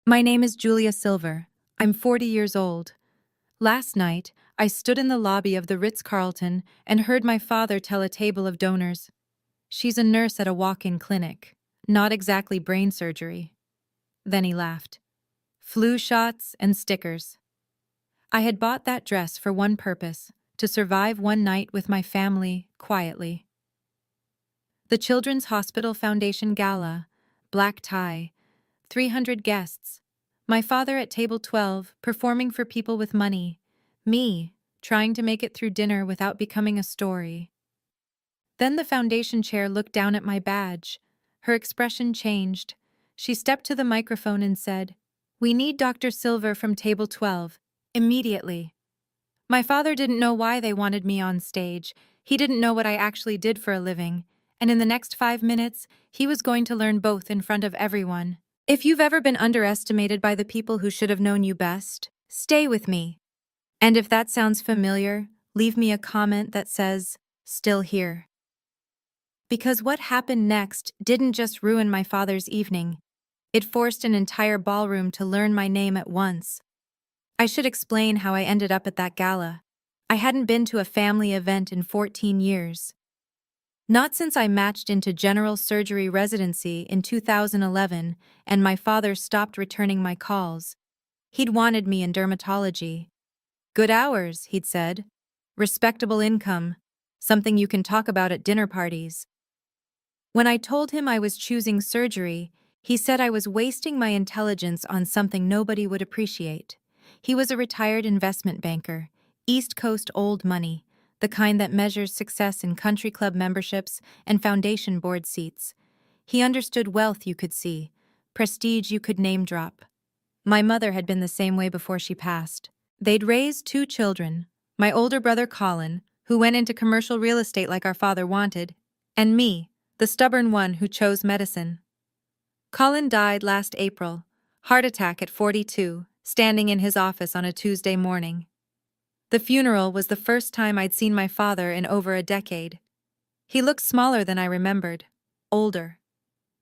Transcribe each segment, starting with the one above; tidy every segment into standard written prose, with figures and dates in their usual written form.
My name is Julia Silver. I'm 40 years old. Last night, I stood in the lobby of the Ritz-Carlton and heard my father tell a table of donors. She's a nurse at a walk-in clinic. Not exactly brain surgery. Then he laughed. Flu shots and stickers. I had bought that dress for one purpose, to survive one night with my family, quietly. The Children's Hospital Foundation Gala, black tie, 300 guests. My father at table 12, performing for people with money. Me, trying to make it through dinner without becoming a story. Then the foundation chair looked down at my badge. Her expression changed. She stepped to the microphone and said, "We need Dr. Silver from table 12, immediately." My father didn't know why they wanted me on stage. He didn't know what I actually did for a living. And in the next 5 minutes, he was going to learn both in front of everyone. If you've ever been underestimated by the people who should have known you best, stay with me. And if that sounds familiar, leave me a comment that says, "Still here." Because what happened next didn't just ruin my father's evening. It forced an entire ballroom to learn my name at once. I should explain how I ended up at that gala. I hadn't been to a family event in 14 years. Not since I matched into general surgery residency in 2011 and my father stopped returning my calls. He'd wanted me in dermatology. Good hours, he'd said. Respectable income. Something you can talk about at dinner parties. When I told him I was choosing surgery, he said I was wasting my intelligence on something nobody would appreciate. He was a retired investment banker, East Coast old money, the kind that measures success in country club memberships and foundation board seats. He understood wealth you could see, prestige you could name drop. My mother had been the same way before she passed. They'd raised 2 children, my older brother Colin, who went into commercial real estate like our father wanted, and me, the stubborn one who chose medicine. Colin died last April, heart attack at 42, standing in his office on a Tuesday morning. The funeral was the first time I'd seen my father in over a decade. He looked smaller than I remembered, older.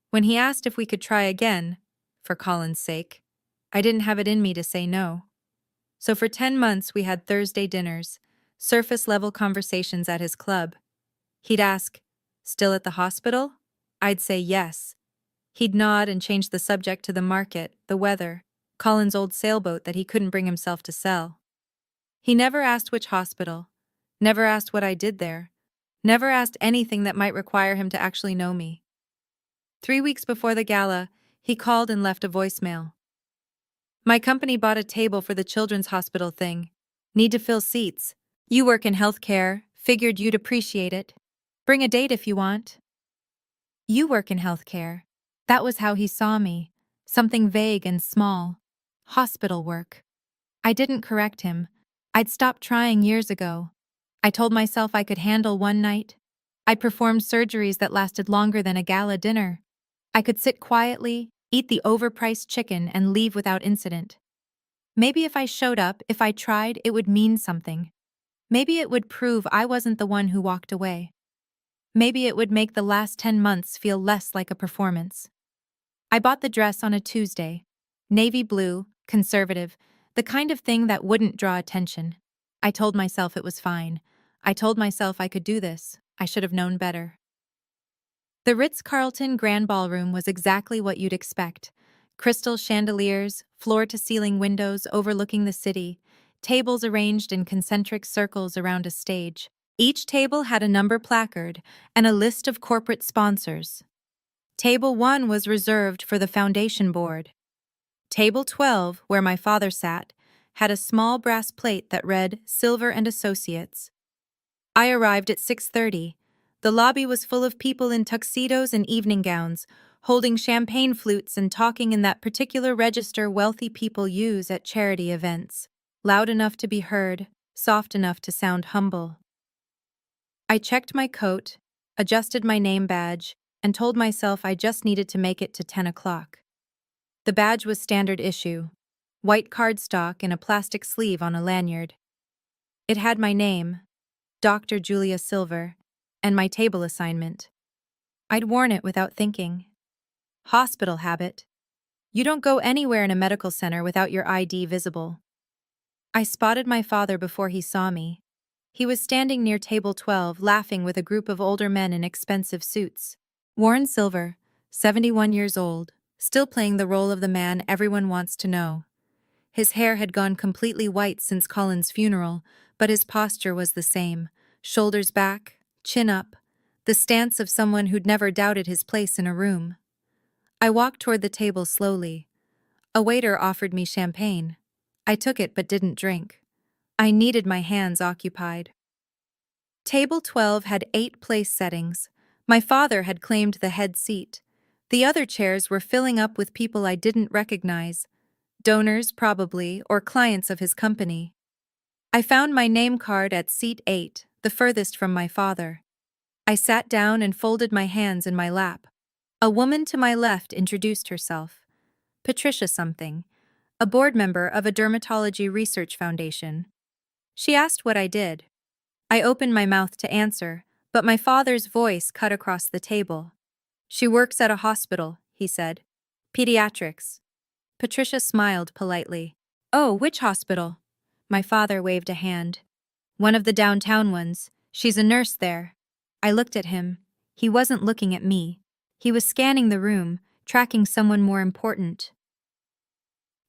When he asked if we could try again, for Colin's sake, I didn't have it in me to say no. So for 10 months we had Thursday dinners, surface-level conversations at his club. He'd ask, "Still at the hospital?" I'd say yes. He'd nod and change the subject to the market, the weather, Colin's old sailboat that he couldn't bring himself to sell. He never asked which hospital, never asked what I did there, never asked anything that might require him to actually know me. 3 weeks before the gala, he called and left a voicemail. "My company bought a table for the children's hospital thing. Need to fill seats. You work in healthcare, figured you'd appreciate it. Bring a date if you want." You work in healthcare. That was how he saw me. Something vague and small. Hospital work. I didn't correct him. I'd stopped trying years ago. I told myself I could handle one night. I performed surgeries that lasted longer than a gala dinner. I could sit quietly, eat the overpriced chicken, and leave without incident. Maybe if I showed up, if I tried, it would mean something. Maybe it would prove I wasn't the one who walked away. Maybe it would make the last 10 months feel less like a performance. I bought the dress on a Tuesday. Navy blue, conservative, the kind of thing that wouldn't draw attention. I told myself it was fine. I told myself I could do this. I should have known better. The Ritz-Carlton Grand Ballroom was exactly what you'd expect. Crystal chandeliers, floor-to-ceiling windows overlooking the city, tables arranged in concentric circles around a stage. Each table had a number placard and a list of corporate sponsors. Table 1 was reserved for the foundation board. Table 12, where my father sat, had a small brass plate that read Silver and Associates. I arrived at 6:30. The lobby was full of people in tuxedos and evening gowns, holding champagne flutes and talking in that particular register wealthy people use at charity events, loud enough to be heard, soft enough to sound humble. I checked my coat, adjusted my name badge, and told myself I just needed to make it to 10 o'clock. The badge was standard issue, white cardstock in a plastic sleeve on a lanyard. It had my name, Dr. Julia Silver, and my table assignment. I'd worn it without thinking. Hospital habit. You don't go anywhere in a medical center without your ID visible. I spotted my father before he saw me. He was standing near table 12, laughing with a group of older men in expensive suits. Warren Silver, 71 years old, still playing the role of the man everyone wants to know. His hair had gone completely white since Colin's funeral, but his posture was the same. Shoulders back, chin up, the stance of someone who'd never doubted his place in a room. I walked toward the table slowly. A waiter offered me champagne. I took it but didn't drink. I needed my hands occupied. Table 12 had 8 place settings. My father had claimed the head seat. The other chairs were filling up with people I didn't recognize. Donors, probably, or clients of his company. I found my name card at seat 8, the furthest from my father. I sat down and folded my hands in my lap. A woman to my left introduced herself. Patricia something, a board member of a dermatology research foundation. She asked what I did. I opened my mouth to answer, but my father's voice cut across the table. She works at a hospital, he said. Pediatrics. Patricia smiled politely. Oh, which hospital? My father waved a hand. One of the downtown ones. She's a nurse there. I looked at him. He wasn't looking at me. He was scanning the room, tracking someone more important.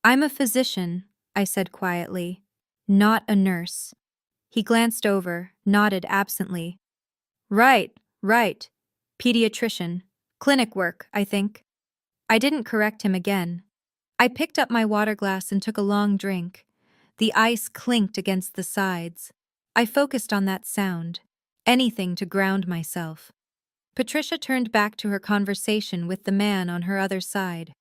I'm a physician, I said quietly. Not a nurse. He glanced over, nodded absently. Right. Pediatrician. Clinic work, I think. I didn't correct him again. I picked up my water glass and took a long drink. The ice clinked against the sides. I focused on that sound. Anything to ground myself. Patricia turned back to her conversation with the man on her other side.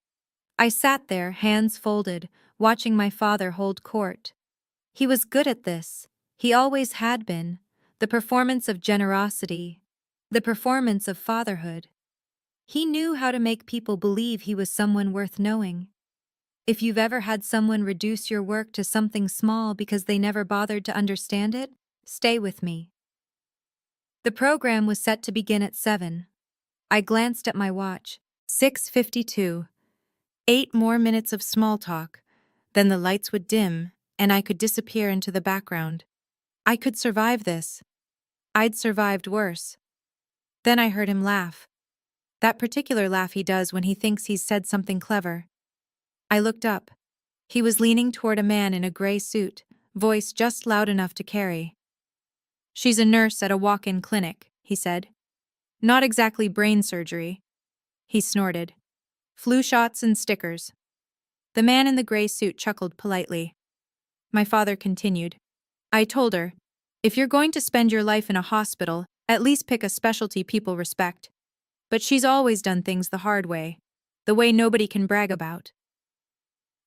I sat there, hands folded, watching my father hold court. He was good at this. He always had been. The performance of generosity. The performance of fatherhood. He knew how to make people believe he was someone worth knowing. If you've ever had someone reduce your work to something small because they never bothered to understand it, stay with me. The program was set to begin at 7. I glanced at my watch. 6:52. 8 more minutes of small talk. Then the lights would dim, and I could disappear into the background. I could survive this. I'd survived worse. Then I heard him laugh. That particular laugh he does when he thinks he's said something clever. I looked up. He was leaning toward a man in a gray suit, voice just loud enough to carry. She's a nurse at a walk-in clinic, he said. Not exactly brain surgery. He snorted. Flu shots and stickers. The man in the gray suit chuckled politely. My father continued. I told her, if you're going to spend your life in a hospital, at least pick a specialty people respect. But she's always done things the hard way, the way nobody can brag about.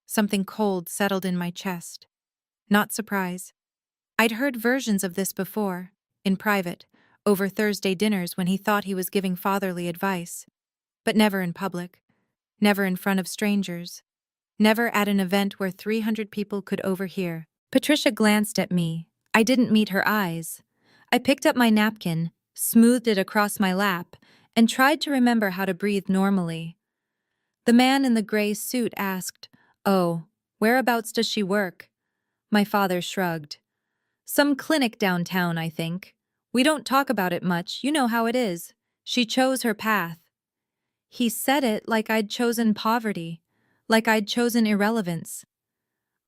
Something cold settled in my chest. Not surprise. I'd heard versions of this before, in private, over Thursday dinners when he thought he was giving fatherly advice. But never in public. Never in front of strangers. Never at an event where 300 people could overhear. Patricia glanced at me. I didn't meet her eyes. I picked up my napkin, smoothed it across my lap, and tried to remember how to breathe normally. The man in the gray suit asked, Oh, whereabouts does she work? My father shrugged. Some clinic downtown, I think. We don't talk about it much, you know how it is. She chose her path. He said it like I'd chosen poverty, like I'd chosen irrelevance.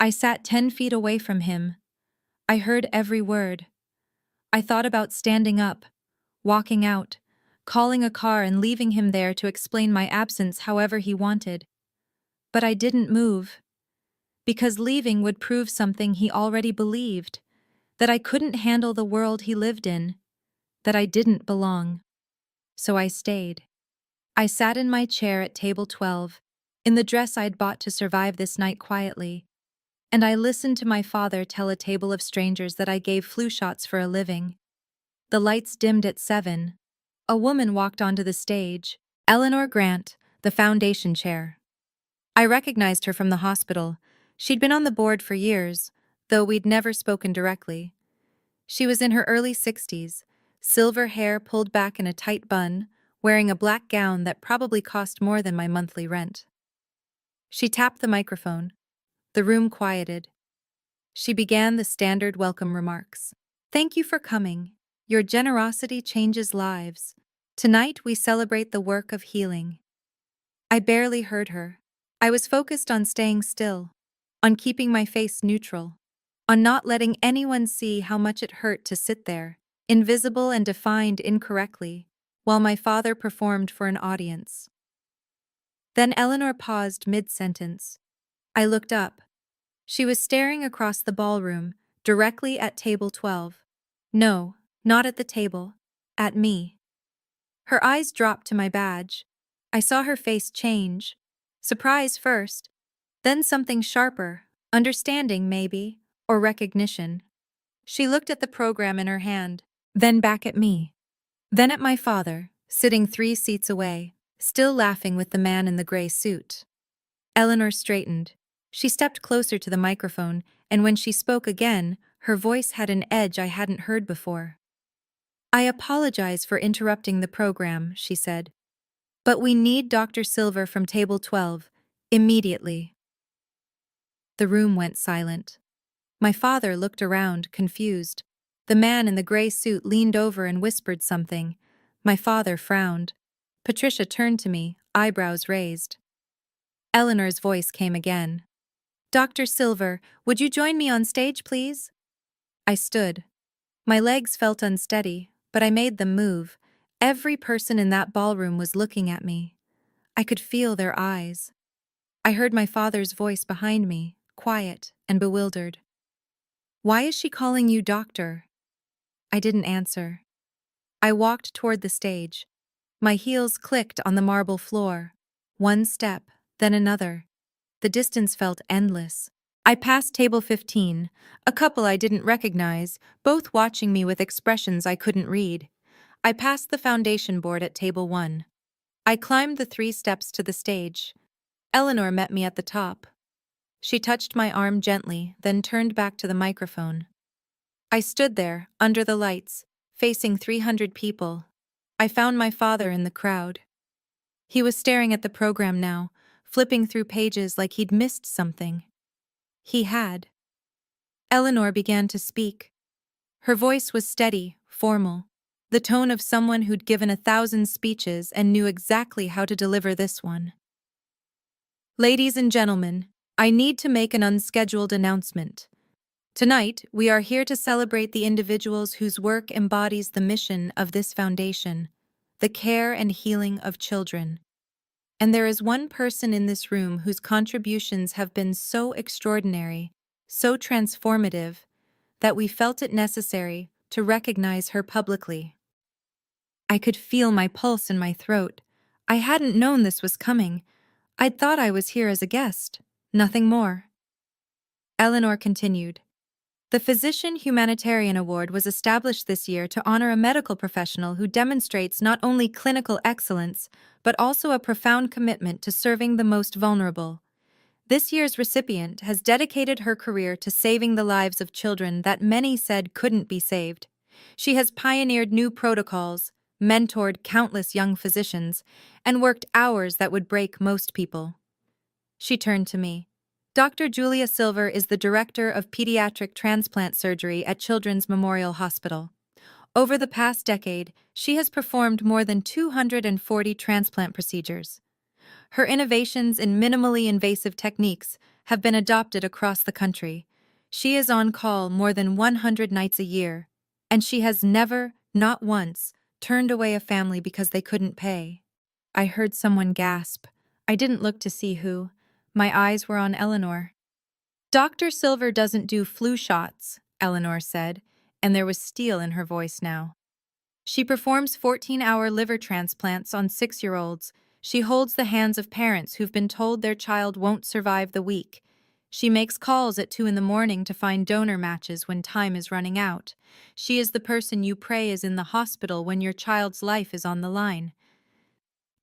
I sat 10 feet away from him. I heard every word. I thought about standing up, walking out, calling a car and leaving him there to explain my absence however he wanted. But I didn't move. Because leaving would prove something he already believed, that I couldn't handle the world he lived in, that I didn't belong. So I stayed. I sat in my chair at table 12, in the dress I'd bought to survive this night quietly, and I listened to my father tell a table of strangers that I gave flu shots for a living. The lights dimmed at 7. A woman walked onto the stage, Eleanor Grant, the foundation chair. I recognized her from the hospital. She'd been on the board for years, though we'd never spoken directly. She was in her early 60s, silver hair pulled back in a tight bun, wearing a black gown that probably cost more than my monthly rent. She tapped the microphone. The room quieted. She began the standard welcome remarks. Thank you for coming. Your generosity changes lives. Tonight we celebrate the work of healing. I barely heard her. I was focused on staying still, on keeping my face neutral, on not letting anyone see how much it hurt to sit there, invisible and defined incorrectly, while my father performed for an audience. Then Eleanor paused mid-sentence. I looked up. She was staring across the ballroom, directly at table 12. No, not at the table. At me. Her eyes dropped to my badge. I saw her face change. Surprise first, then something sharper, understanding maybe, or recognition. She looked at the program in her hand, then back at me. Then at my father, sitting 3 seats away, still laughing with the man in the gray suit. Eleanor straightened. She stepped closer to the microphone, and when she spoke again, her voice had an edge I hadn't heard before. I apologize for interrupting the program, she said. But we need Dr. Silver from table 12, immediately. The room went silent. My father looked around, confused. The man in the gray suit leaned over and whispered something. My father frowned. Patricia turned to me, eyebrows raised. Eleanor's voice came again. Dr. Silver, would you join me on stage, please? I stood. My legs felt unsteady, but I made them move. Every person in that ballroom was looking at me. I could feel their eyes. I heard my father's voice behind me, quiet and bewildered. Why is she calling you doctor? I didn't answer. I walked toward the stage. My heels clicked on the marble floor. One step, then another. The distance felt endless. I passed table 15, a couple I didn't recognize, both watching me with expressions I couldn't read. I passed the foundation board at table 1. I climbed the 3 steps to the stage. Eleanor met me at the top. She touched my arm gently, then turned back to the microphone. I stood there, under the lights, facing 300 people. I found my father in the crowd. He was staring at the program now, flipping through pages like he'd missed something. He had. Eleanor began to speak. Her voice was steady, formal, the tone of someone who'd given 1,000 speeches and knew exactly how to deliver this one. Ladies and gentlemen, I need to make an unscheduled announcement. Tonight, we are here to celebrate the individuals whose work embodies the mission of this foundation, the care and healing of children. And there is one person in this room whose contributions have been so extraordinary, so transformative, that we felt it necessary to recognize her publicly. I could feel my pulse in my throat. I hadn't known this was coming. I'd thought I was here as a guest, nothing more. Eleanor continued. The Physician Humanitarian Award was established this year to honor a medical professional who demonstrates not only clinical excellence, but also a profound commitment to serving the most vulnerable. This year's recipient has dedicated her career to saving the lives of children that many said couldn't be saved. She has pioneered new protocols, mentored countless young physicians, and worked hours that would break most people. She turned to me. Dr. Julia Silver is the Director of Pediatric Transplant Surgery at Children's Memorial Hospital. Over the past decade, she has performed more than 240 transplant procedures. Her innovations in minimally invasive techniques have been adopted across the country. She is on call more than 100 nights a year, and she has never, not once, turned away a family because they couldn't pay. I heard someone gasp. I didn't look to see who. My eyes were on Eleanor. Dr. Silver doesn't do flu shots, Eleanor said, and there was steel in her voice now. She performs 14-hour liver transplants on 6-year-olds. She holds the hands of parents who've been told their child won't survive the week. She makes calls at 2 in the morning to find donor matches when time is running out. She is the person you pray is in the hospital when your child's life is on the line.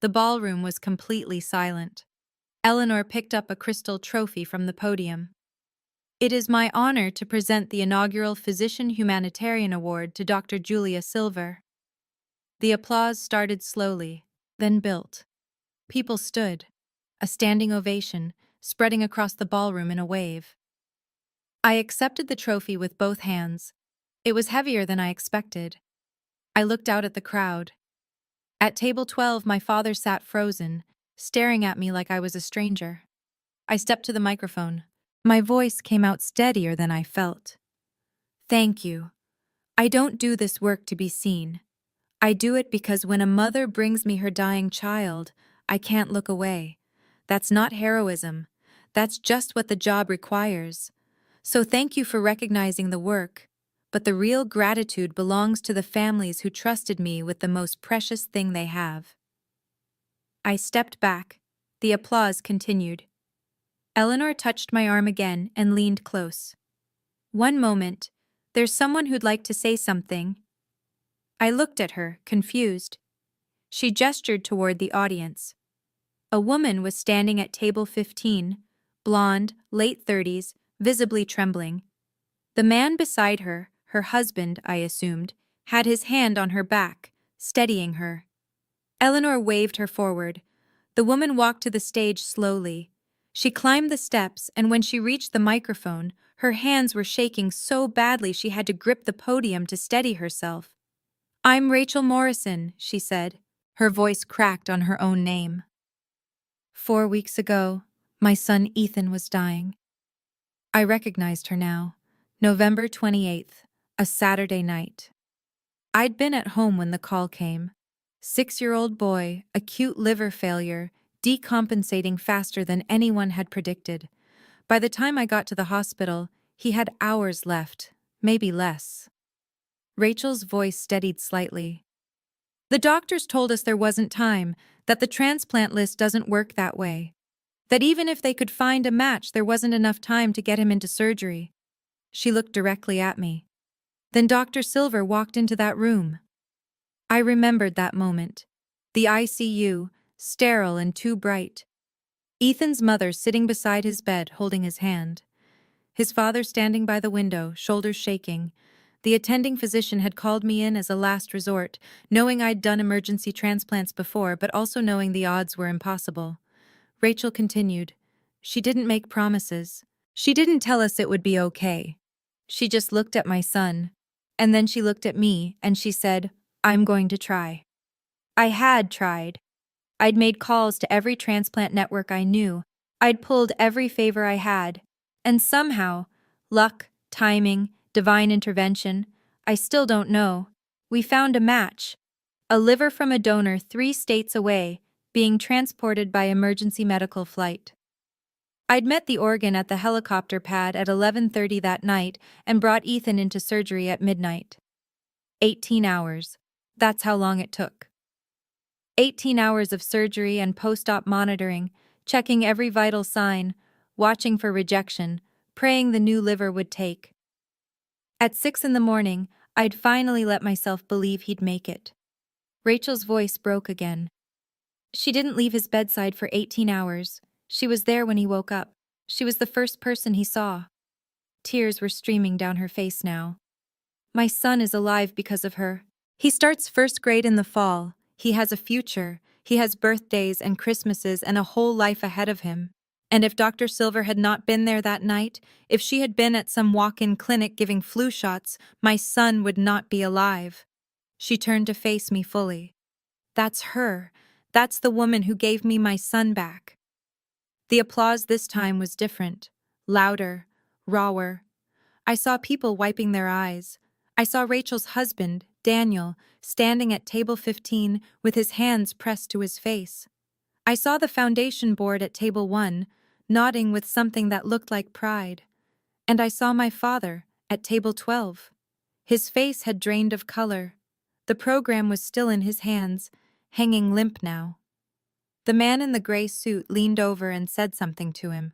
The ballroom was completely silent. Eleanor picked up a crystal trophy from the podium. It is my honor to present the inaugural Physician Humanitarian Award to Dr. Julia Silver. The applause started slowly, then built. People stood. A standing ovation, spreading across the ballroom in a wave. I accepted the trophy with both hands. It was heavier than I expected. I looked out at the crowd. At table 12, my father sat frozen, staring at me like I was a stranger. I stepped to the microphone. My voice came out steadier than I felt. Thank you. I don't do this work to be seen. I do it because when a mother brings me her dying child, I can't look away. That's not heroism. That's just what the job requires. So thank you for recognizing the work, but the real gratitude belongs to the families who trusted me with the most precious thing they have. I stepped back. The applause continued. Eleanor touched my arm again and leaned close. One moment. There's someone who'd like to say something. I looked at her, confused. She gestured toward the audience. A woman was standing at table 15, blonde, late 30s, visibly trembling. The man beside her, her husband, I assumed, had his hand on her back, steadying her. Eleanor waved her forward. The woman walked to the stage slowly. She climbed the steps, and when she reached the microphone, her hands were shaking so badly she had to grip the podium to steady herself. "I'm Rachel Morrison," she said. Her voice cracked on her own name. 4 weeks ago, my son Ethan was dying. I recognized her now. November 28th, a Saturday night. I'd been at home when the call came. 6-year-old boy, acute liver failure, decompensating faster than anyone had predicted. By the time I got to the hospital, he had hours left, maybe less. Rachel's voice steadied slightly. The doctors told us there wasn't time, that the transplant list doesn't work that way. That even if they could find a match, there wasn't enough time to get him into surgery. She looked directly at me. Then Dr. Silver walked into that room. I remembered that moment. The ICU, sterile and too bright. Ethan's mother sitting beside his bed, holding his hand. His father standing by the window, shoulders shaking. The attending physician had called me in as a last resort, knowing I'd done emergency transplants before, but also knowing the odds were impossible. Rachel continued. She didn't make promises. She didn't tell us it would be okay. She just looked at my son. And then she looked at me, and she said, "I'm going to try." I had tried. I'd made calls to every transplant network I knew. I'd pulled every favor I had. And somehow, luck, timing, divine intervention, I still don't know, we found a match. A liver from a donor 3 states away, being transported by emergency medical flight. I'd met the organ at the helicopter pad at 11:30 that night and brought Ethan into surgery at midnight. 18 hours. That's how long it took. 18 hours of surgery and post-op monitoring, checking every vital sign, watching for rejection, praying the new liver would take. At 6 in the morning, I'd finally let myself believe he'd make it. Rachel's voice broke again. She didn't leave his bedside for 18 hours. She was there when he woke up. She was the first person he saw. Tears were streaming down her face now. My son is alive because of her. He starts first grade in the fall. He has a future. He has birthdays and Christmases and a whole life ahead of him. And if Dr. Silver had not been there that night, if she had been at some walk-in clinic giving flu shots, my son would not be alive. She turned to face me fully. That's her. That's the woman who gave me my son back. The applause this time was different, louder, rawer. I saw people wiping their eyes. I saw Rachel's husband, Daniel, standing at table 15 with his hands pressed to his face. I saw the foundation board at table 1, nodding with something that looked like pride. And I saw my father, at table 12. His face had drained of color. The program was still in his hands, hanging limp now. The man in the gray suit leaned over and said something to him.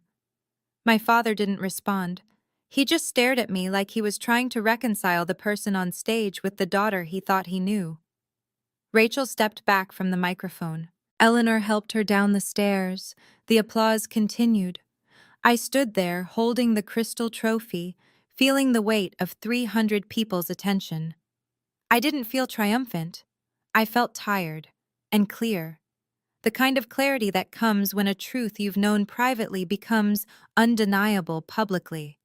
My father didn't respond. He just stared at me like he was trying to reconcile the person on stage with the daughter he thought he knew. Rachel stepped back from the microphone. Eleanor helped her down the stairs. The applause continued. I stood there, holding the crystal trophy, feeling the weight of 300 people's attention. I didn't feel triumphant. I felt tired and clear. The kind of clarity that comes when a truth you've known privately becomes undeniable publicly.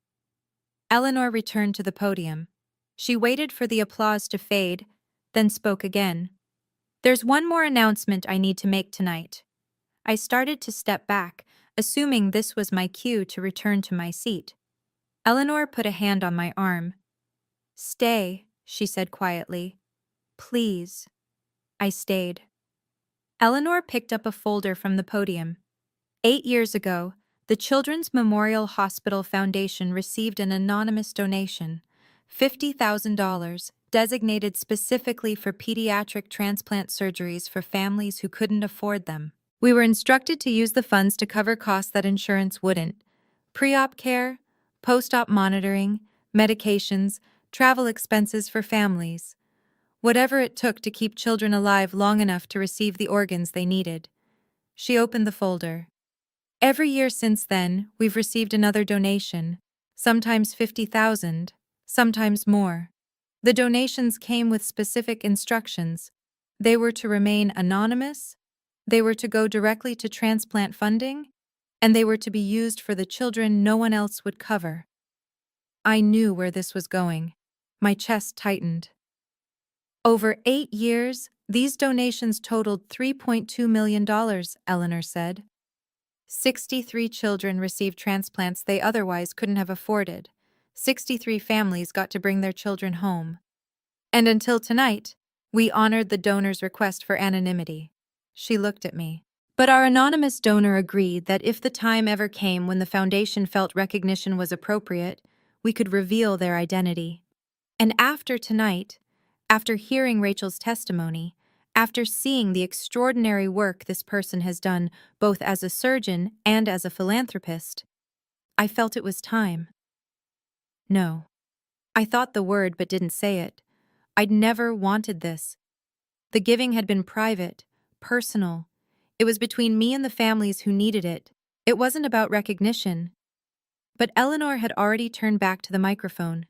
Eleanor returned to the podium. She waited for the applause to fade, then spoke again. "There's one more announcement I need to make tonight." I started to step back, assuming this was my cue to return to my seat. Eleanor put a hand on my arm. "Stay," she said quietly. "Please." I stayed. Eleanor picked up a folder from the podium. 8 years ago, the Children's Memorial Hospital Foundation received an anonymous donation, $50,000, designated specifically for pediatric transplant surgeries for families who couldn't afford them. We were instructed to use the funds to cover costs that insurance wouldn't: pre-op care, post-op monitoring, medications, travel expenses for families. Whatever it took to keep children alive long enough to receive the organs they needed. She opened the folder. Every year since then, we've received another donation, sometimes 50,000, sometimes more. The donations came with specific instructions. They were to remain anonymous, they were to go directly to transplant funding, and they were to be used for the children no one else would cover. I knew where this was going. My chest tightened. Over 8 years, these donations totaled $3.2 million, Eleanor said. 63 children received transplants they otherwise couldn't have afforded. 63 families got to bring their children home. And until tonight, we honored the donor's request for anonymity. She looked at me. But our anonymous donor agreed that if the time ever came when the foundation felt recognition was appropriate, we could reveal their identity. And after tonight, after hearing Rachel's testimony, after seeing the extraordinary work this person has done both as a surgeon and as a philanthropist, I felt it was time. No. I thought the word but didn't say it. I'd never wanted this. The giving had been private, personal. It was between me and the families who needed it. It wasn't about recognition. But Eleanor had already turned back to the microphone.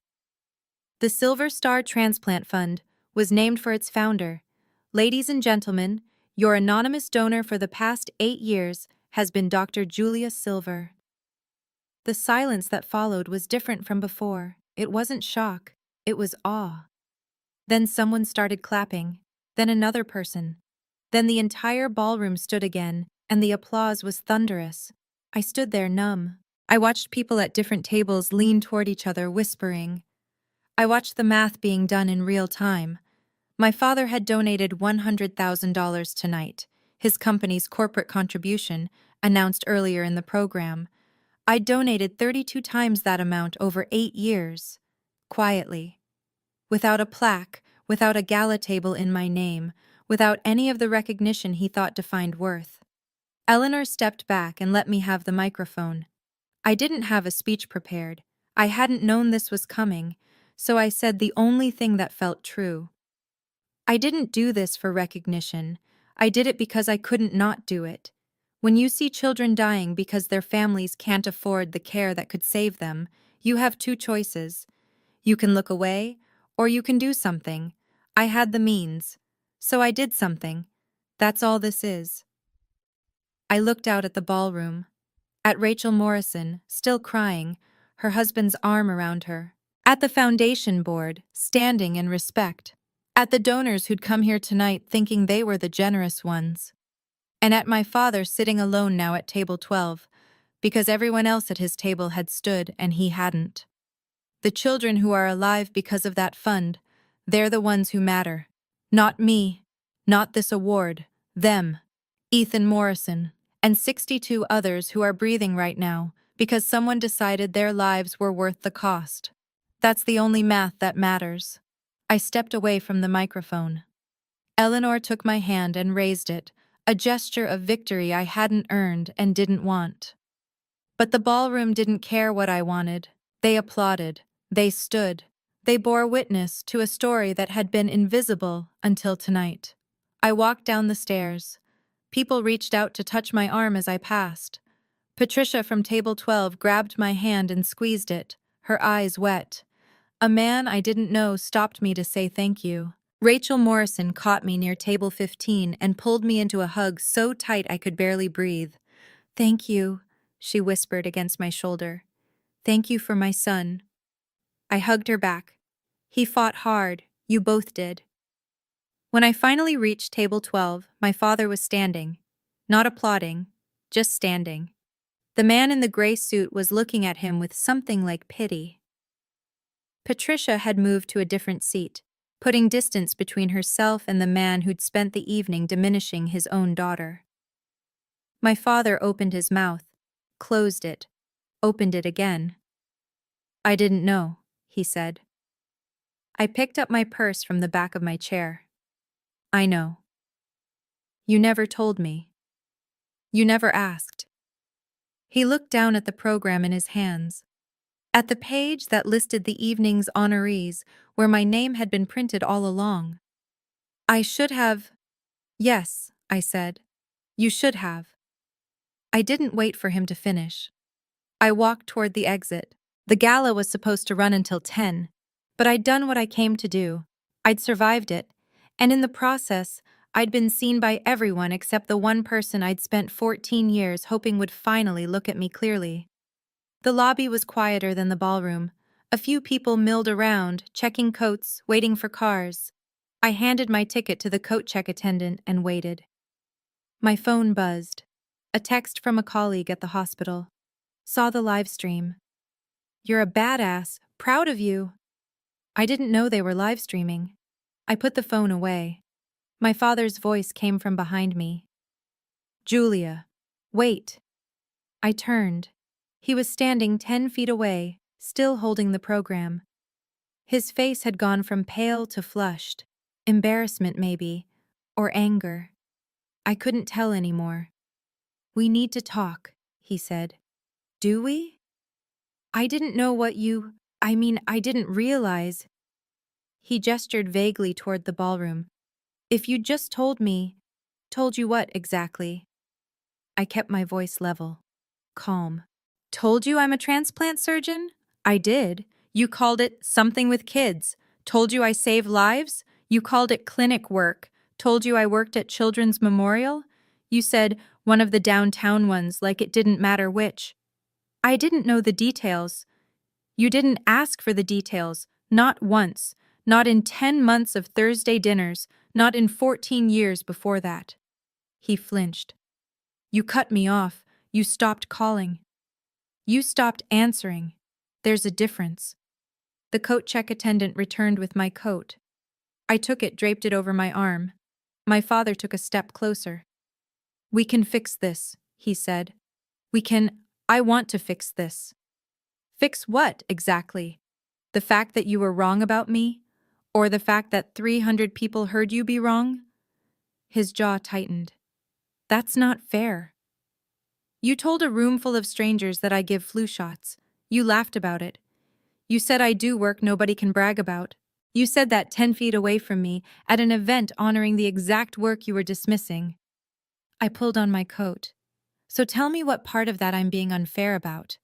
The Silver Star Transplant Fund was named for its founder. Ladies and gentlemen, your anonymous donor for the past 8 years has been Dr. Julia Silver. The silence that followed was different from before. It wasn't shock, it was awe. Then someone started clapping, then another person. Then the entire ballroom stood again, and the applause was thunderous. I stood there numb. I watched people at different tables lean toward each other, whispering. I watched the math being done in real time. My father had donated $100,000 tonight, his company's corporate contribution, announced earlier in the program. I donated 32 times that amount over 8 years. Quietly. Without a plaque, without a gala table in my name, without any of the recognition he thought defined worth. Eleanor stepped back and let me have the microphone. I didn't have a speech prepared. I hadn't known this was coming, so I said the only thing that felt true. I didn't do this for recognition. I did it because I couldn't not do it. When you see children dying because their families can't afford the care that could save them, you have two choices. You can look away, or you can do something. I had the means. So I did something. That's all this is. I looked out at the ballroom. At Rachel Morrison, still crying, her husband's arm around her. At the foundation board, standing in respect. At the donors who'd come here tonight thinking they were the generous ones. And at my father sitting alone now at table 12, because everyone else at his table had stood and he hadn't. The children who are alive because of that fund, they're the ones who matter. Not me, not this award, them, Ethan Morrison, and 62 others who are breathing right now because someone decided their lives were worth the cost. That's the only math that matters. I stepped away from the microphone. Eleanor took my hand and raised it, a gesture of victory I hadn't earned and didn't want. But the ballroom didn't care what I wanted. They applauded. They stood. They bore witness to a story that had been invisible until tonight. I walked down the stairs. People reached out to touch my arm as I passed. Patricia from table 12 grabbed my hand and squeezed it, her eyes wet. A man I didn't know stopped me to say thank you. Rachel Morrison caught me near table 15 and pulled me into a hug so tight I could barely breathe. "Thank you," she whispered against my shoulder. "Thank you for my son." I hugged her back. "He fought hard. You both did." When I finally reached table 12, my father was standing. Not applauding, just standing. The man in the gray suit was looking at him with something like pity. Patricia had moved to a different seat, putting distance between herself and the man who'd spent the evening diminishing his own daughter. My father opened his mouth, closed it, opened it again. "I didn't know," he said. I picked up my purse from the back of my chair. "I know. You never told me. You never asked." He looked down at the program in his hands, at the page that listed the evening's honorees where my name had been printed all along. "I should have—" "Yes," I said. "You should have." I didn't wait for him to finish. I walked toward the exit. The gala was supposed to run until 10, but I'd done what I came to do. I'd survived it, and in the process, I'd been seen by everyone except the one person I'd spent 14 years hoping would finally look at me clearly. The lobby was quieter than the ballroom. A few people milled around, checking coats, waiting for cars. I handed my ticket to the coat check attendant and waited. My phone buzzed. A text from a colleague at the hospital. "Saw the live stream. You're a badass, proud of you." I didn't know they were live streaming. I put the phone away. My father's voice came from behind me. "Julia, wait." I turned. He was standing 10 feet away, still holding the program. His face had gone from pale to flushed, embarrassment maybe, or anger. I couldn't tell anymore. "We need to talk," he said. "Do we?" "I didn't know what I didn't realize." He gestured vaguely toward the ballroom. "If you'd just told me—" "Told you what, exactly?" I kept my voice level, calm. "Told you I'm a transplant surgeon? I did. You called it something with kids. Told you I save lives? You called it clinic work. Told you I worked at Children's Memorial? You said one of the downtown ones, like it didn't matter which. I didn't know the details. You didn't ask for the details, not once, not in 10 months of Thursday dinners, not in 14 years before that." He flinched. "You cut me off. You stopped calling. You stopped answering. There's a difference." The coat check attendant returned with my coat. I took it, draped it over my arm. My father took a step closer. "We can fix this," he said. I want to fix this." "Fix what, exactly? The fact that you were wrong about me? Or the fact that 300 people heard you be wrong?" His jaw tightened. "That's not fair. You told a room full of strangers that I give flu shots. You laughed about it. You said I do work nobody can brag about. You said that 10 feet away from me, at an event honoring the exact work you were dismissing." I pulled on my coat. "So tell me what part of that I'm being unfair about."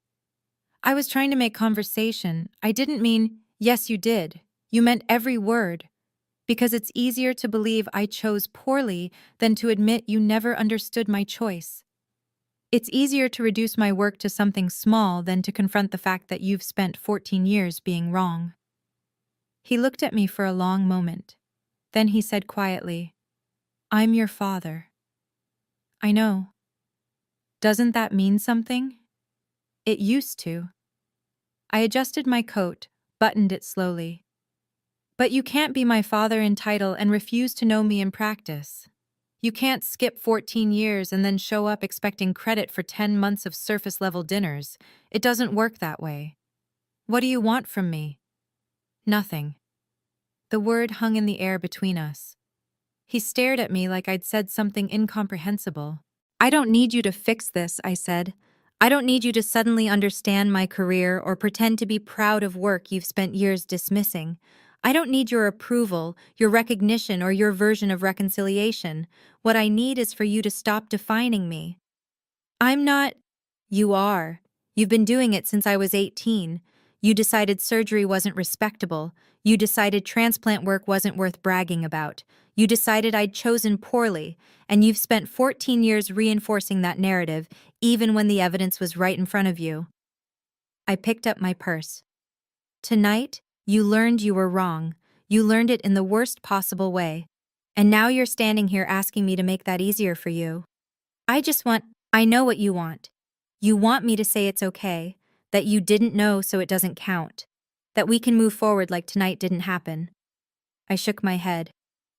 "I was trying to make conversation. I didn't mean, yes you did. You meant every word. Because it's easier to believe I chose poorly than to admit you never understood my choice. It's easier to reduce my work to something small than to confront the fact that you've spent 14 years being wrong." He looked at me for a long moment. Then he said quietly, "I'm your father." "I know. Doesn't that mean something?" "It used to." I adjusted my coat, buttoned it slowly. "But you can't be my father in title and refuse to know me in practice. You can't skip 14 years and then show up expecting credit for 10 months of surface-level dinners. It doesn't work that way. What do you want from me?" "Nothing." The word hung in the air between us. He stared at me like I'd said something incomprehensible. "I don't need you to fix this," I said. "I don't need you to suddenly understand my career or pretend to be proud of work you've spent years dismissing. I don't need your approval, your recognition, or your version of reconciliation. What I need is for you to stop defining me." "I'm not—" "You are. You've been doing it since I was 18. You decided surgery wasn't respectable. You decided transplant work wasn't worth bragging about. You decided I'd chosen poorly, and you've spent 14 years reinforcing that narrative, even when the evidence was right in front of you. I picked up my purse. Tonight, you learned you were wrong. You learned it in the worst possible way. And now you're standing here asking me to make that easier for you. I know what you want. You want me to say it's okay, that you didn't know so it doesn't count, that we can move forward like tonight didn't happen. I shook my head.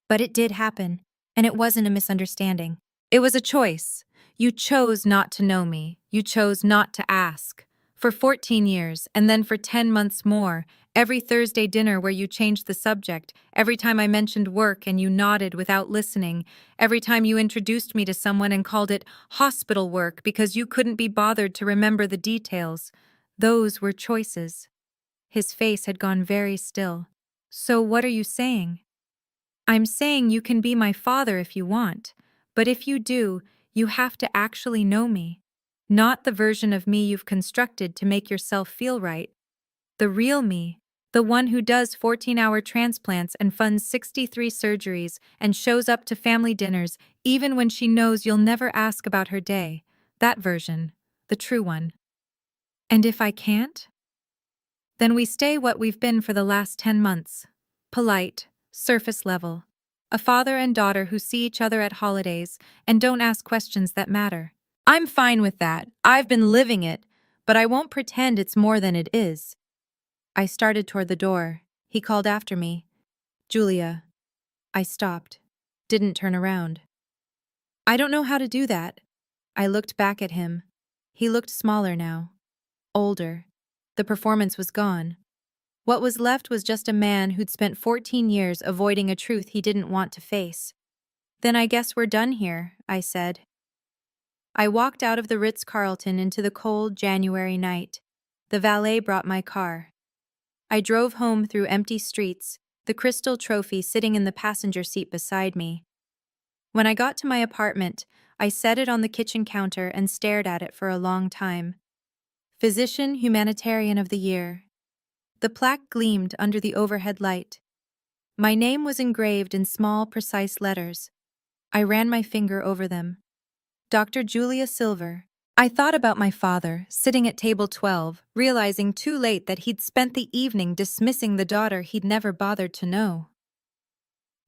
But it did happen, and it wasn't a misunderstanding. It was a choice. You chose not to know me. You chose not to ask. For 14 years, and then for 10 months more, every Thursday dinner where you changed the subject, every time I mentioned work and you nodded without listening, every time you introduced me to someone and called it hospital work because you couldn't be bothered to remember the details. Those were choices. His face had gone very still. So what are you saying? I'm saying you can be my father if you want, but if you do, you have to actually know me. Not the version of me you've constructed to make yourself feel right. The real me. The one who does 14-hour transplants and funds 63 surgeries and shows up to family dinners even when she knows you'll never ask about her day. That version. The true one. And if I can't? Then we stay what we've been for the last 10 months. Polite, surface level. A father and daughter who see each other at holidays and don't ask questions that matter. I'm fine with that. I've been living it, but I won't pretend it's more than it is. I started toward the door. He called after me. Julia. I stopped. Didn't turn around. I don't know how to do that. I looked back at him. He looked smaller now. Older. The performance was gone. What was left was just a man who'd spent 14 years avoiding a truth he didn't want to face. Then I guess we're done here, I said. I walked out of the Ritz-Carlton into the cold January night. The valet brought my car. I drove home through empty streets, the crystal trophy sitting in the passenger seat beside me. When I got to my apartment, I set it on the kitchen counter and stared at it for a long time. Physician Humanitarian of the Year. The plaque gleamed under the overhead light. My name was engraved in small, precise letters. I ran my finger over them. Dr. Julia Silver. I thought about my father, sitting at table 12, realizing too late that he'd spent the evening dismissing the daughter he'd never bothered to know.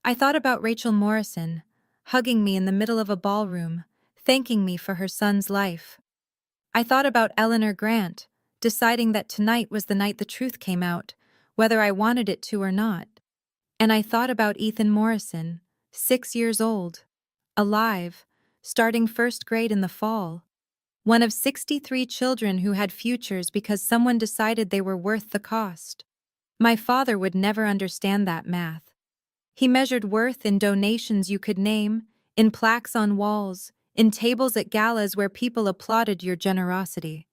I thought about Rachel Morrison, hugging me in the middle of a ballroom, thanking me for her son's life. I thought about Eleanor Grant, deciding that tonight was the night the truth came out, whether I wanted it to or not. And I thought about Ethan Morrison, 6 years old, alive, starting first grade in the fall. One of 63 children who had futures because someone decided they were worth the cost. My father would never understand that math. He measured worth in donations you could name, in plaques on walls, in tables at galas where people applauded your generosity.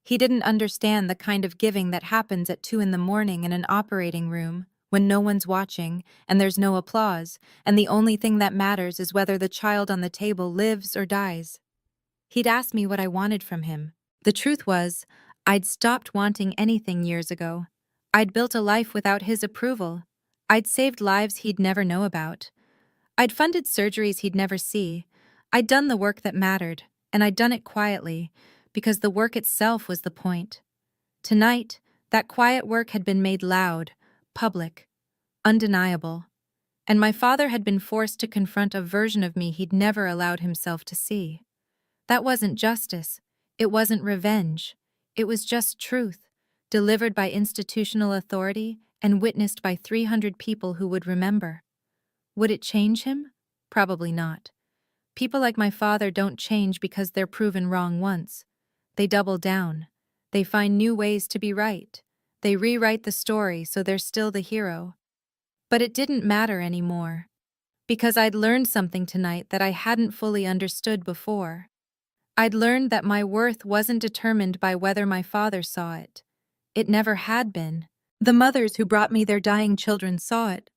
He didn't understand the kind of giving that happens at 2 a.m. in an operating room, when no one's watching, and there's no applause, and the only thing that matters is whether the child on the table lives or dies. He'd asked me what I wanted from him. The truth was, I'd stopped wanting anything years ago. I'd built a life without his approval. I'd saved lives he'd never know about. I'd funded surgeries he'd never see. I'd done the work that mattered, and I'd done it quietly, because the work itself was the point. Tonight, that quiet work had been made loud, public, undeniable, and my father had been forced to confront a version of me he'd never allowed himself to see. That wasn't justice. It wasn't revenge. It was just truth, delivered by institutional authority and witnessed by 300 people who would remember. Would it change him? Probably not. People like my father don't change because they're proven wrong once. They double down. They find new ways to be right. They rewrite the story so they're still the hero. But it didn't matter anymore, because I'd learned something tonight that I hadn't fully understood before. I'd learned that my worth wasn't determined by whether my father saw it. It never had been. The mothers who brought me their dying children saw it.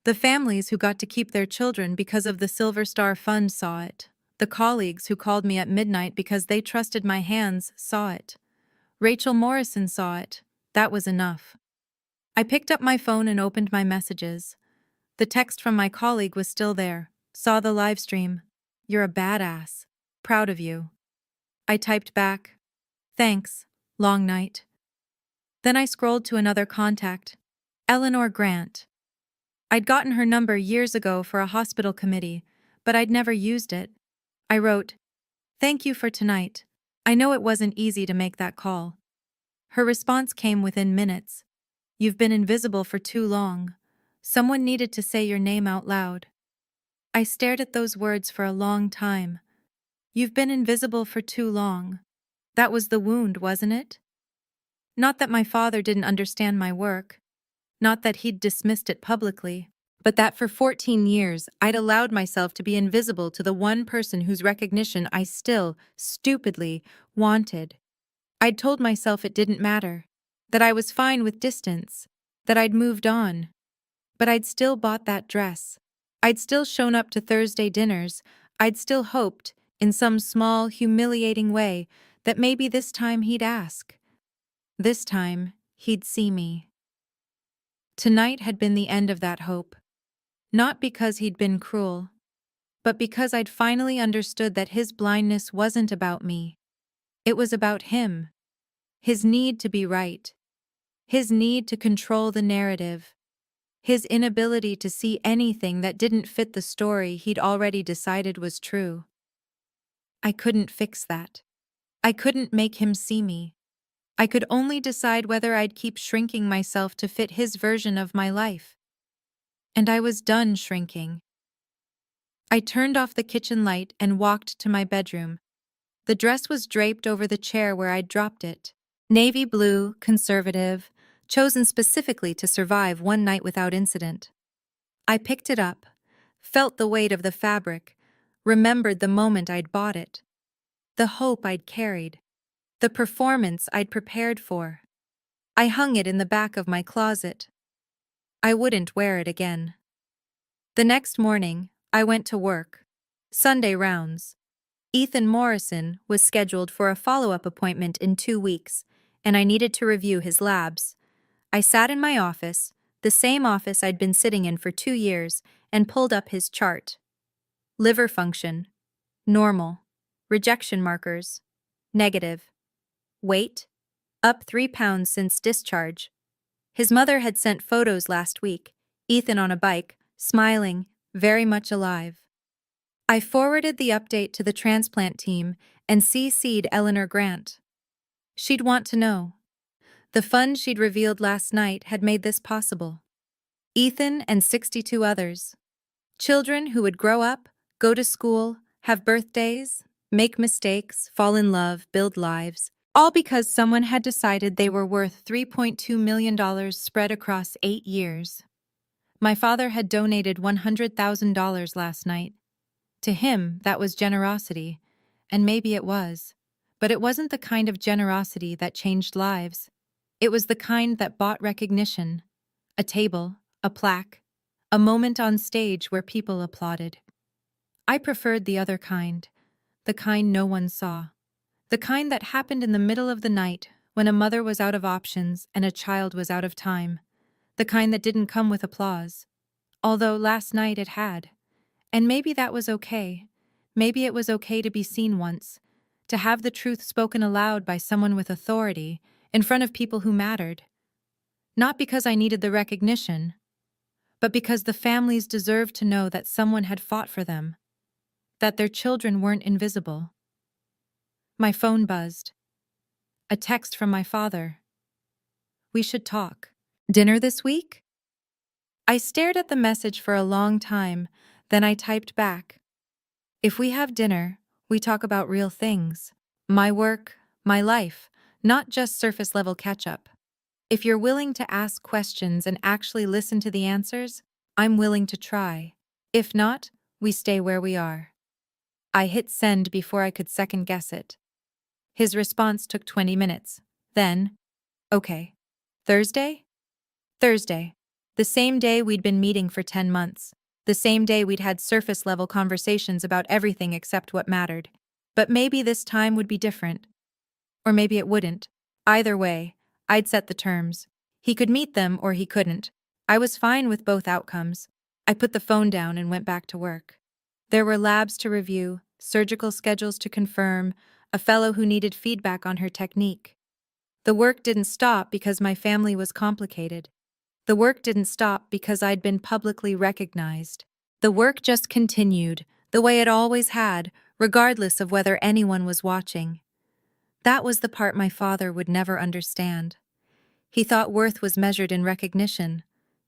The families who got to keep their children because of the Silver Star Fund saw it. The colleagues who called me at midnight because they trusted my hands saw it. Rachel Morrison saw it. That was enough. I picked up my phone and opened my messages. The text from my colleague was still there. Saw the live stream. You're a badass. Proud of you. I typed back, thanks, long night. Then I scrolled to another contact, Eleanor Grant. I'd gotten her number years ago for a hospital committee, but I'd never used it. I wrote, thank you for tonight. I know it wasn't easy to make that call. Her response came within minutes. You've been invisible for too long. Someone needed to say your name out loud. I stared at those words for a long time. You've been invisible for too long. That was the wound, wasn't it? Not that my father didn't understand my work. Not that he'd dismissed it publicly. But that for 14 years, I'd allowed myself to be invisible to the one person whose recognition I still, stupidly, wanted. I'd told myself it didn't matter. That I was fine with distance. That I'd moved on. But I'd still bought that dress. I'd still shown up to Thursday dinners. I'd still hoped, in some small, humiliating way, that maybe this time he'd ask. This time, he'd see me. Tonight had been the end of that hope. Not because he'd been cruel, but because I'd finally understood that his blindness wasn't about me. It was about him. His need to be right. His need to control the narrative. His inability to see anything that didn't fit the story he'd already decided was true. I couldn't fix that. I couldn't make him see me. I could only decide whether I'd keep shrinking myself to fit his version of my life. And I was done shrinking. I turned off the kitchen light and walked to my bedroom. The dress was draped over the chair where I'd dropped it. Navy blue, conservative, chosen specifically to survive one night without incident. I picked it up, felt the weight of the fabric, remembered the moment I'd bought it, the hope I'd carried, the performance I'd prepared for. I hung it in the back of my closet. I wouldn't wear it again. The next morning, I went to work. Sunday rounds. Ethan Morrison was scheduled for a follow-up appointment in 2 weeks, and I needed to review his labs. I sat in my office, the same office I'd been sitting in for 2 years, and pulled up his chart. Liver function. Normal. Rejection markers. Negative. Weight. Up 3 pounds since discharge. His mother had sent photos last week, Ethan on a bike, smiling, very much alive. I forwarded the update to the transplant team and CC'd Eleanor Grant. She'd want to know. The fund she'd revealed last night had made this possible. Ethan and 62 others. Children who would grow up, go to school, have birthdays, make mistakes, fall in love, build lives, all because someone had decided they were worth $3.2 million spread across 8 years. My father had donated $100,000 last night. To him, that was generosity, and maybe it was. But it wasn't the kind of generosity that changed lives. It was the kind that bought recognition. A table, a plaque, a moment on stage where people applauded. I preferred the other kind, the kind no one saw. The kind that happened in the middle of the night when a mother was out of options and a child was out of time. The kind that didn't come with applause. Although last night it had. And maybe that was okay. Maybe it was okay to be seen once, to have the truth spoken aloud by someone with authority, in front of people who mattered. Not because I needed the recognition, but because the families deserved to know that someone had fought for them, that their children weren't invisible. My phone buzzed. A text from my father. We should talk. Dinner this week? I stared at the message for a long time, then I typed back. If we have dinner, we talk about real things. My work, my life, not just surface-level catch-up. If you're willing to ask questions and actually listen to the answers, I'm willing to try. If not, we stay where we are. I hit send before I could second-guess it. His response took 20 minutes. Then, okay. Thursday? Thursday. The same day we'd been meeting for 10 months. The same day we'd had surface-level conversations about everything except what mattered. But maybe this time would be different. Or maybe it wouldn't. Either way, I'd set the terms. He could meet them or he couldn't. I was fine with both outcomes. I put the phone down and went back to work. There were labs to review, surgical schedules to confirm, a fellow who needed feedback on her technique. The work didn't stop because my family was complicated. The work didn't stop because I'd been publicly recognized. The work just continued, the way it always had, regardless of whether anyone was watching. That was the part my father would never understand. He thought worth was measured in recognition,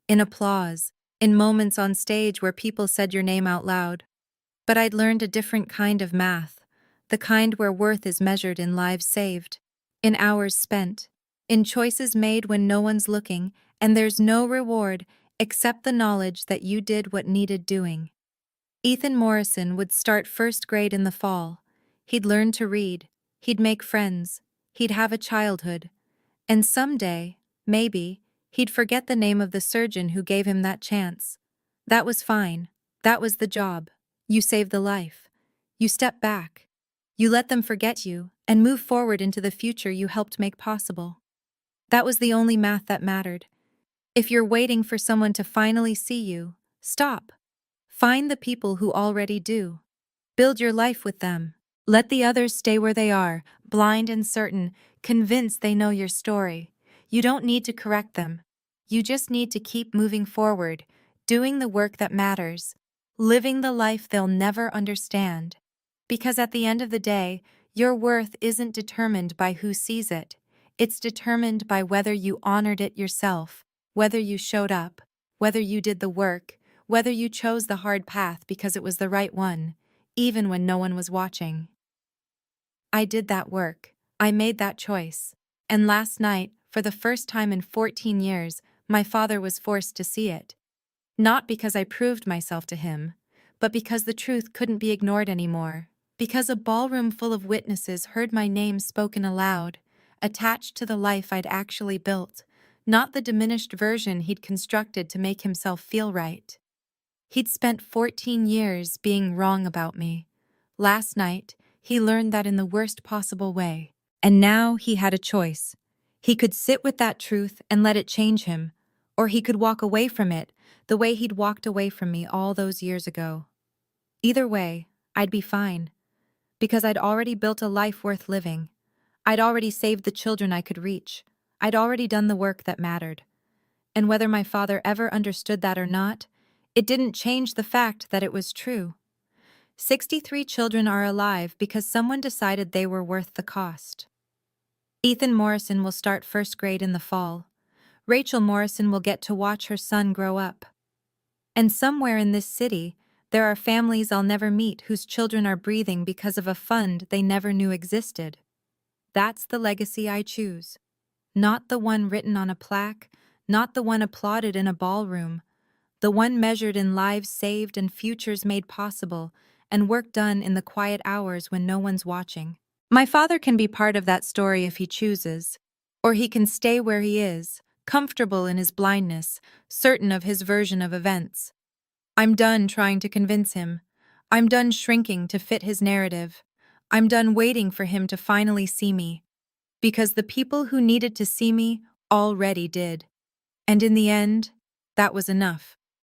in applause, in moments on stage where people said your name out loud. But I'd learned a different kind of math, the kind where worth is measured in lives saved, in hours spent, in choices made when no one's looking, and there's no reward except the knowledge that you did what needed doing. Ethan Morrison would start first grade in the fall. He'd learn to read, he'd make friends, he'd have a childhood, and someday, maybe, he'd forget the name of the surgeon who gave him that chance. That was fine. That was the job. You saved the life. You step back. You let them forget you and move forward into the future you helped make possible. That was the only math that mattered. If you're waiting for someone to finally see you, stop. Find the people who already do. Build your life with them. Let the others stay where they are, blind and certain, convinced they know your story. You don't need to correct them. You just need to keep moving forward, doing the work that matters, living the life they'll never understand. Because at the end of the day, your worth isn't determined by who sees it. It's determined by whether you honored it yourself, whether you showed up, whether you did the work, whether you chose the hard path because it was the right one, even when no one was watching. I did that work. I made that choice. And last night, for the first time in 14 years, my father was forced to see it. Not because I proved myself to him, but because the truth couldn't be ignored anymore. Because a ballroom full of witnesses heard my name spoken aloud, attached to the life I'd actually built, not the diminished version he'd constructed to make himself feel right. He'd spent 14 years being wrong about me. Last night, he learned that in the worst possible way. And now he had a choice. He could sit with that truth and let it change him, or he could walk away from it the way he'd walked away from me all those years ago. Either way, I'd be fine, because I'd already built a life worth living. I'd already saved the children I could reach. I'd already done the work that mattered. And whether my father ever understood that or not, it didn't change the fact that it was true. 63 children are alive because someone decided they were worth the cost. Ethan Morrison will start first grade in the fall. Rachel Morrison will get to watch her son grow up. And somewhere in this city, there are families I'll never meet whose children are breathing because of a fund they never knew existed. That's the legacy I choose. Not the one written on a plaque, not the one applauded in a ballroom, the one measured in lives saved and futures made possible, and work done in the quiet hours when no one's watching. My father can be part of that story if he chooses, or he can stay where he is, comfortable in his blindness, certain of his version of events. I'm done trying to convince him. I'm done shrinking to fit his narrative. I'm done waiting for him to finally see me. Because the people who needed to see me already did. And in the end, that was enough.